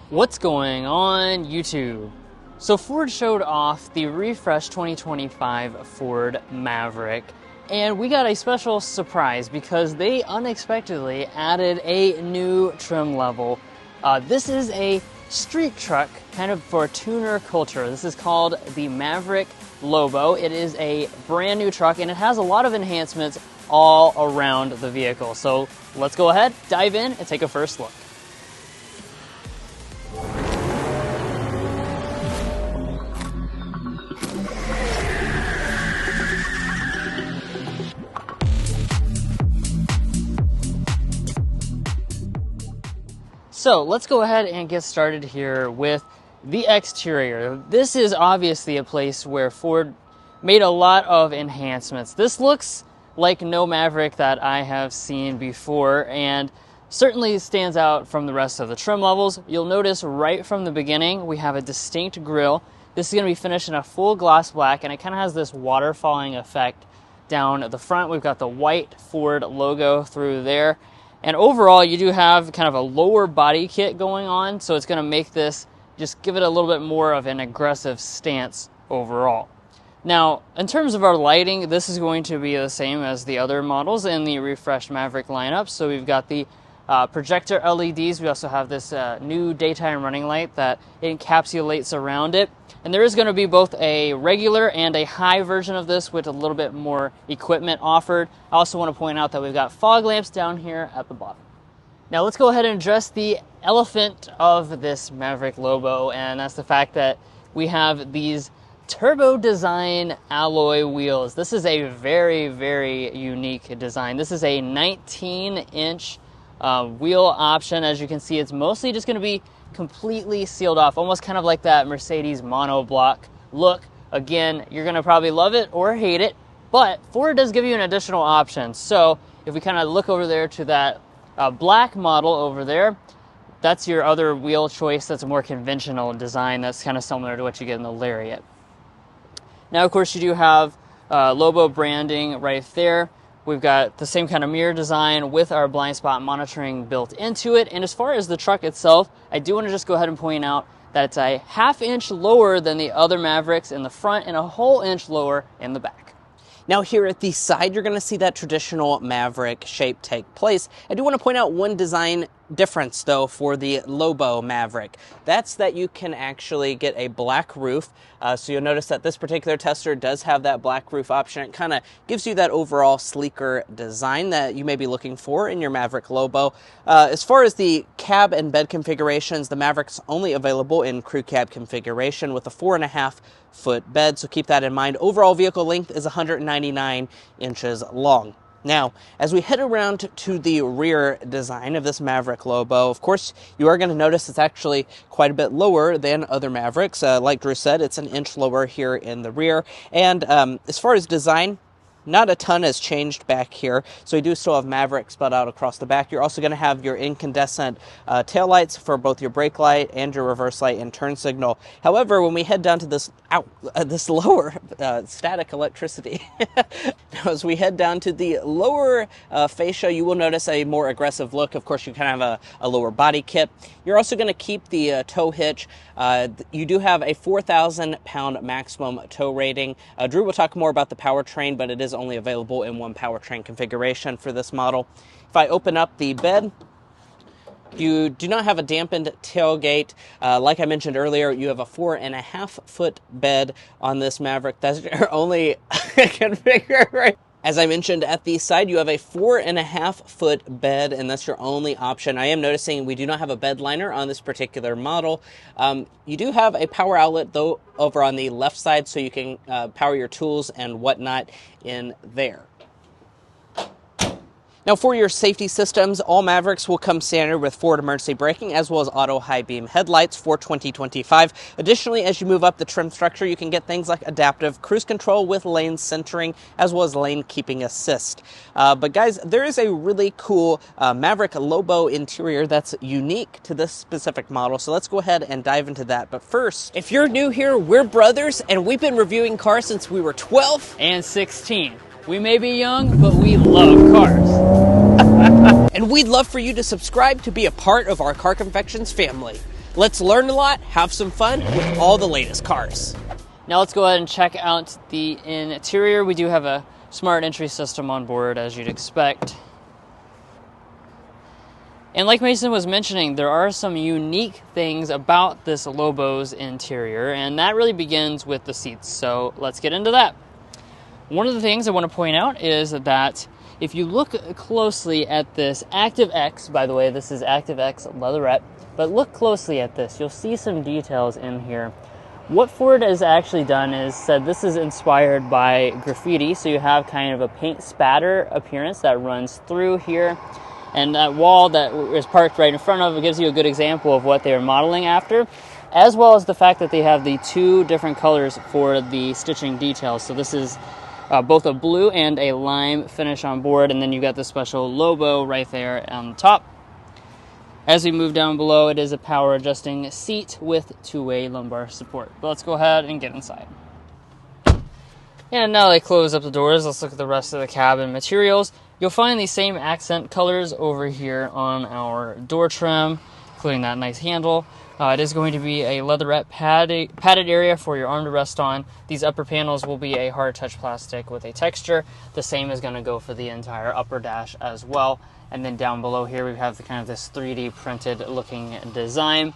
What's going on YouTube? So Ford showed off the refreshed 2025 Ford Maverick, and we got a special surprise because they unexpectedly added a new trim level. This is a street truck kind of for tuner culture. This is called the Maverick Lobo. It is a brand new truck and it has a lot of enhancements all around the vehicle. So let's go ahead, dive in, and take a first look. So let's go ahead and get started here with the exterior. This is obviously a place where Ford made a lot of enhancements. This looks like no Maverick that I have seen before and certainly stands out from the rest of the trim levels. You'll notice right from the beginning we have a distinct grille. This is going to be finished in a full gloss black and it kind of has this waterfalling effect down at the front. We've got the white Ford logo through there. And overall, you do have kind of a lower body kit going on, so it's going to make this, just give it a little bit more of an aggressive stance overall. Now, in terms of our lighting, this is going to be the same as the other models in the refreshed Maverick lineup. So we've got the projector LEDs. We also have this new daytime running light that encapsulates around it. And there is going to be both a regular and a high version of this with a little bit more equipment offered. I also want to point out that we've got fog lamps down here at the bottom. Now let's go ahead and address the elephant of this Maverick Lobo, and that's the fact that we have these turbo design alloy wheels. This is a very, very unique design. This is a 19-inch wheel option. As you can see, it's mostly just going to be completely sealed off, almost kind of like that Mercedes monoblock look. Again, you're going to probably love it or hate it, but Ford does give you an additional option. So if we kind of look over there to that black model over there, that's your other wheel choice. That's a more conventional design that's kind of similar to what you get in the Lariat. Now, of course, you do have Lobo branding right there. We've got the same kind of mirror design with our blind spot monitoring built into it. And as far as the truck itself, I do want to just go ahead and point out that it's a half-inch lower than the other Mavericks in the front and a whole inch lower in the back. Now here at the side, you're going to see that traditional Maverick shape take place. I do want to point out one design difference, though, for the Lobo Maverick. That's that you can actually get a black roof. So you'll notice that this particular tester does have that black roof option. It kind of gives you that overall sleeker design that you may be looking for in your Maverick Lobo. As far as the cab and bed configurations, the Maverick's only available in crew cab configuration with a 4.5-foot bed, so keep that in mind. Overall vehicle length is 199 inches long. Now, as we head around to the rear design of this Maverick Lobo, of course, you are going to notice it's actually quite a bit lower than other Mavericks. Like Drew said, it's an inch lower here in the rear. And as far as design, not a ton has changed back here, so you do still have Maverick spelled out across the back. You're also going to have your incandescent taillights for both your brake light and your reverse light and turn signal. However, when we head down to this lower static electricity, as we head down to the lower fascia, you will notice a more aggressive look. Of course, you kind of have a lower body kit. You're also going to keep the tow hitch. You do have a 4,000-pound maximum tow rating. Drew will talk more about the powertrain, but it is only available in one powertrain configuration for this model. If I open up the bed, you do not have a dampened tailgate. Like I mentioned earlier, you have a 4.5-foot bed on this Maverick. That's your only configuration. As I mentioned, at the side, you have a 4.5-foot bed, and that's your only option. I am noticing we do not have a bed liner on this particular model. You do have a power outlet, though, over on the left side, so you can power your tools and whatnot in there. Now, for your safety systems, all Mavericks will come standard with forward emergency braking as well as auto high beam headlights for 2025. Additionally, as you move up the trim structure, you can get things like adaptive cruise control with lane centering as well as lane keeping assist. But guys, there is a really cool Maverick Lobo interior that's unique to this specific model. So let's go ahead and dive into that. But first, if you're new here, we're brothers and we've been reviewing cars since we were 12 and 16. We may be young, but we love cars. And we'd love for you to subscribe to be a part of our Car Confections family. Let's learn a lot, have some fun with all the latest cars. Now let's go ahead and check out the interior. We do have a smart entry system on board, as you'd expect. And like Mason was mentioning, there are some unique things about this Lobo's interior, and that really begins with the seats. So let's get into that. One of the things I want to point out is that if you look closely at this Active X, by the way, this is Active X leatherette, but look closely at this, you'll see some details in here. What Ford has actually done is said this is inspired by graffiti, so you have kind of a paint spatter appearance that runs through here. And that wall that is parked right in front of it gives you a good example of what they are modeling after, as well as the fact that they have the two different colors for the stitching details. So this is both a blue and a lime finish on board, and then you got the special Lobo right there on the top. As we move down below, it is a power adjusting seat with two-way lumbar support. But let's go ahead and get inside. And now they close up the doors, let's look at the rest of the cabin materials. You'll find these same accent colors over here on our door trim, including that nice handle. It is going to be a leatherette padded area for your arm to rest on. These upper panels will be a hard touch plastic with a texture. The same is going to go for the entire upper dash as well. And then down below here we have the kind of this 3D printed looking design.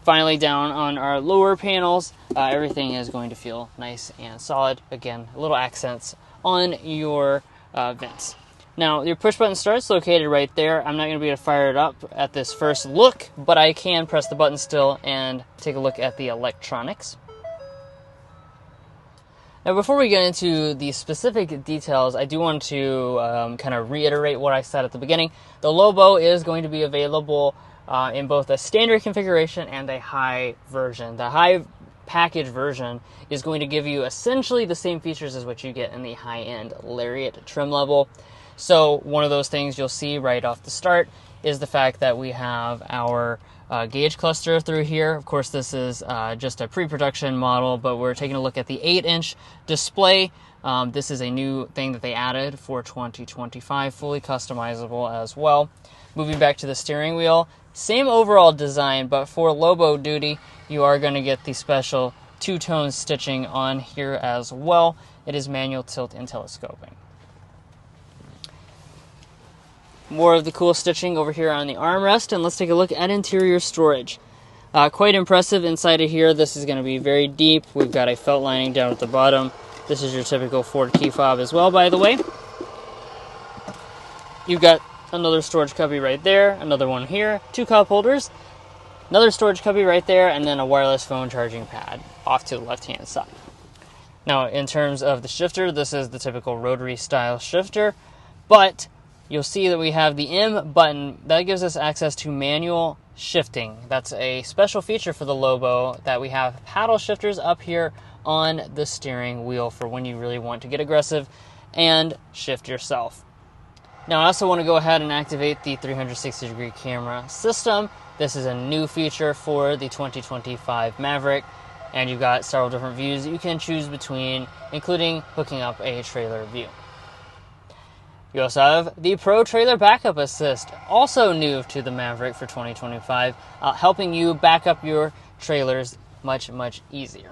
Finally, down on our lower panels, everything is going to feel nice and solid. Again, little accents on your vents. Now, your push button start is located right there. I'm not going to be able to fire it up at this first look, but I can press the button still and take a look at the electronics. Now, before we get into the specific details, I do want to kind of reiterate what I said at the beginning. The Lobo is going to be available in both a standard configuration and a high version. The high package version is going to give you essentially the same features as what you get in the high-end Lariat trim level. So one of those things you'll see right off the start is the fact that we have our gauge cluster through here. Of course, this is just a pre-production model, but we're taking a look at the 8-inch display. This is a new thing that they added for 2025, fully customizable as well. Moving back to the steering wheel, same overall design, but for Lobo duty, you are going to get the special two-tone stitching on here as well. It is manual tilt and telescoping. More of the cool stitching over here on the armrest, and let's take a look at interior storage. Quite impressive inside of here. This is going to be very deep. We've got a felt lining down at the bottom. This is your typical Ford key fob as well, by the way. You've got another storage cubby right there, another one here, two cup holders, another storage cubby right there, and then a wireless phone charging pad off to the left-hand side. Now, in terms of the shifter, this is the typical rotary style shifter, but you'll see that we have the M button. That gives us access to manual shifting. That's a special feature for the Lobo, that we have paddle shifters up here on the steering wheel for when you really want to get aggressive and shift yourself. Now, I also want to go ahead and activate the 360-degree camera system. This is a new feature for the 2025 Maverick, and you've got several different views that you can choose between, including hooking up a trailer view. You also have the Pro Trailer Backup Assist, also new to the Maverick for 2025, helping you back up your trailers much, much easier.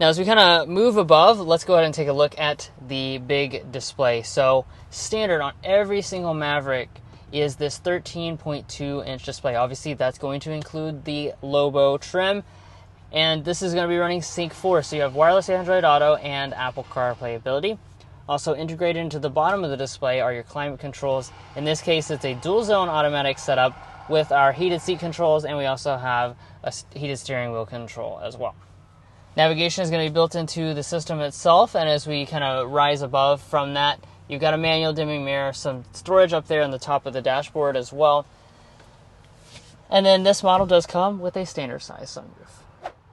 Now, as we kind of move above, let's go ahead and take a look at the big display. So, standard on every single Maverick is this 13.2-inch display. Obviously, that's going to include the Lobo trim, and this is going to be running Sync 4, so you have wireless Android Auto and Apple CarPlay ability. Also integrated into the bottom of the display are your climate controls. In this case, it's a dual-zone automatic setup with our heated seat controls, and we also have a heated steering wheel control as well. Navigation is going to be built into the system itself, and as we kind of rise above from that, you've got a manual dimming mirror, some storage up there on the top of the dashboard as well. And then this model does come with a standard size sunroof.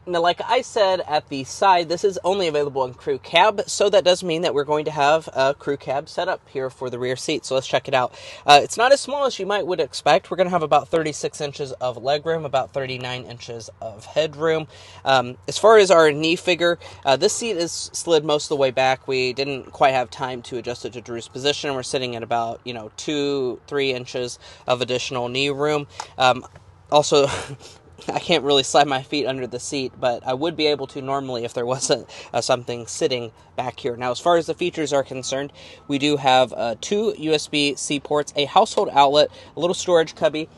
Now, like I said at the side, this is only available in crew cab, so that does mean that we're going to have a crew cab set up here for the rear seat, so let's check it out. It's not as small as you would expect. We're going to have about 36 inches of legroom, about 39 inches of headroom. As far as our knee figure, this seat is slid most of the way back. We didn't quite have time to adjust it to Drew's position, and we're sitting at about 2-3 inches of additional knee room. Also, I can't really slide my feet under the seat, but I would be able to normally if there wasn't something sitting back here. Now, as far as the features are concerned, we do have 2 USB-C ports, a household outlet, a little storage cubby.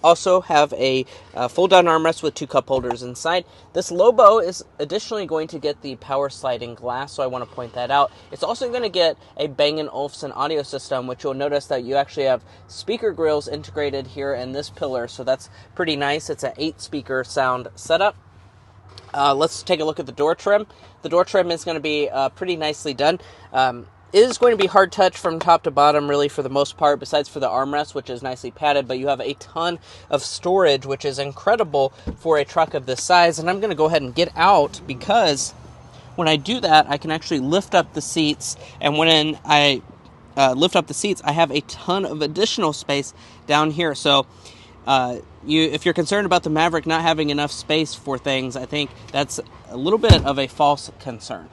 Also have a fold-down armrest with 2 cup holders inside. This Lobo is additionally going to get the power sliding glass, so I want to point that out. It's also going to get a Bang & Olufsen audio system, which you'll notice that you actually have speaker grills integrated here in this pillar, so that's pretty nice. It's an 8-speaker sound setup. Let's take a look at the door trim. The door trim is going to be pretty nicely done. It is going to be hard touch from top to bottom, really, for the most part, besides for the armrest, which is nicely padded, but you have a ton of storage, which is incredible for a truck of this size. And I'm going to go ahead and get out, because when I do that, I can actually lift up the seats, and when I lift up the seats, I have a ton of additional space down here. So if you're concerned about the Maverick not having enough space for things, I think that's a little bit of a false concern.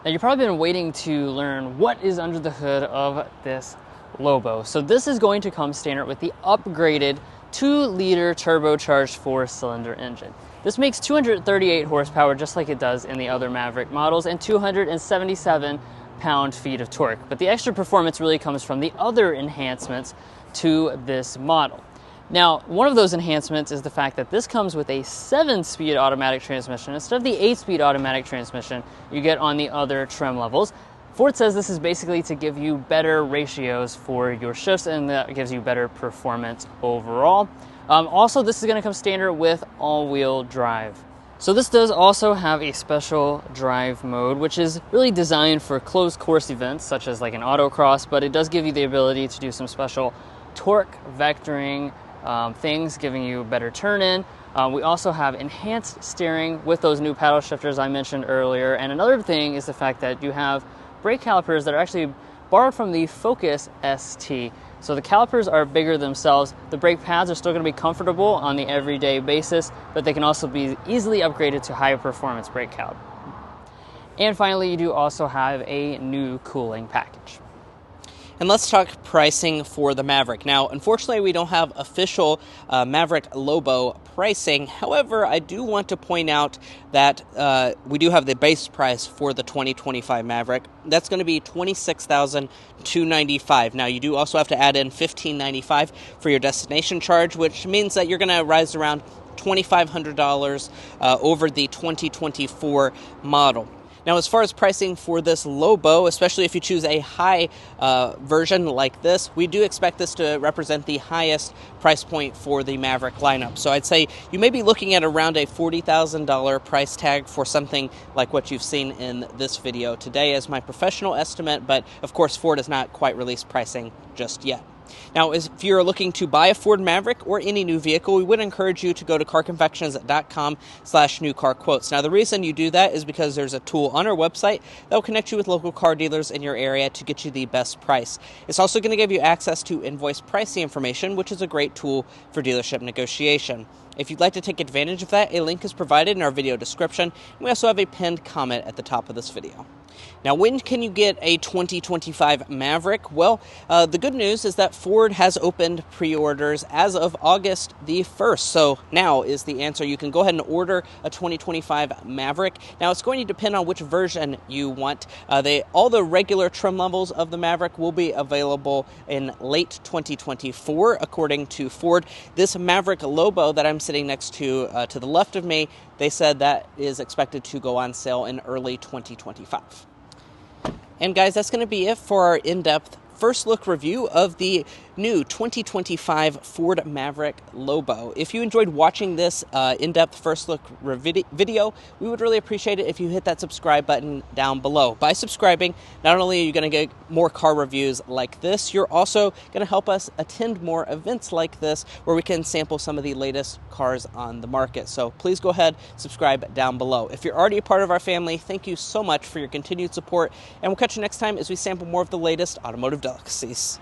Now, you've probably been waiting to learn what is under the hood of this Lobo. So this is going to come standard with the upgraded 2-liter turbocharged 4-cylinder engine. This makes 238 horsepower just like it does in the other Maverick models and 277 pound-feet of torque. But the extra performance really comes from the other enhancements to this model. Now, one of those enhancements is the fact that this comes with a 7-speed automatic transmission instead of the 8-speed automatic transmission you get on the other trim levels. Ford says this is basically to give you better ratios for your shifts, and that gives you better performance overall. Also, this is going to come standard with all-wheel drive. So this does also have a special drive mode, which is really designed for closed course events, such as like an autocross, but it does give you the ability to do some special torque vectoring things, giving you better turn-in. We also have enhanced steering with those new paddle shifters I mentioned earlier. And another thing is the fact that you have brake calipers that are actually borrowed from the Focus ST. So the calipers are bigger themselves. The brake pads are still going to be comfortable on the everyday basis, but they can also be easily upgraded to higher performance brake caliper. And finally, you do also have a new cooling package. And let's talk pricing for the Maverick. Now, unfortunately, we don't have official Maverick Lobo pricing. However, I do want to point out that we do have the base price for the 2025 Maverick. That's going to be $26,295. Now, you do also have to add in $1,595 for your destination charge, which means that you're going to rise around $2,500 over the 2024 model. Now, as far as pricing for this Lobo, especially if you choose a high version like this, we do expect this to represent the highest price point for the Maverick lineup. So I'd say you may be looking at around a $40,000 price tag for something like what you've seen in this video today as my professional estimate, but of course Ford has not quite released pricing just yet. Now, if you're looking to buy a Ford Maverick or any new vehicle, we would encourage you to go to carconfections.com/newcarquotes. Now, the reason you do that is because there's a tool on our website that will connect you with local car dealers in your area to get you the best price. It's also going to give you access to invoice pricing information, which is a great tool for dealership negotiation. If you'd like to take advantage of that, a link is provided in our video description, and we also have a pinned comment at the top of this video. Now, when can you get a 2025 Maverick? Well, the good news is that Ford has opened pre-orders as of August the 1st. So now is the answer. You can go ahead and order a 2025 Maverick. Now, it's going to depend on which version you want. All the regular trim levels of the Maverick will be available in late 2024, according to Ford. This Maverick Lobo that I'm sitting next to the left of me, they said that is expected to go on sale in early 2025. And guys, that's going to be it for our in-depth first look review of the new 2025 Ford Maverick Lobo. If you enjoyed watching this in-depth first look video, we would really appreciate it if you hit that subscribe button down below. By subscribing, not only are you going to get more car reviews like this, you're also going to help us attend more events like this where we can sample some of the latest cars on the market. So please go ahead, subscribe down below. If you're already a part of our family, thank you so much for your continued support, and we'll catch you next time as we sample more of the latest automotive delicacies.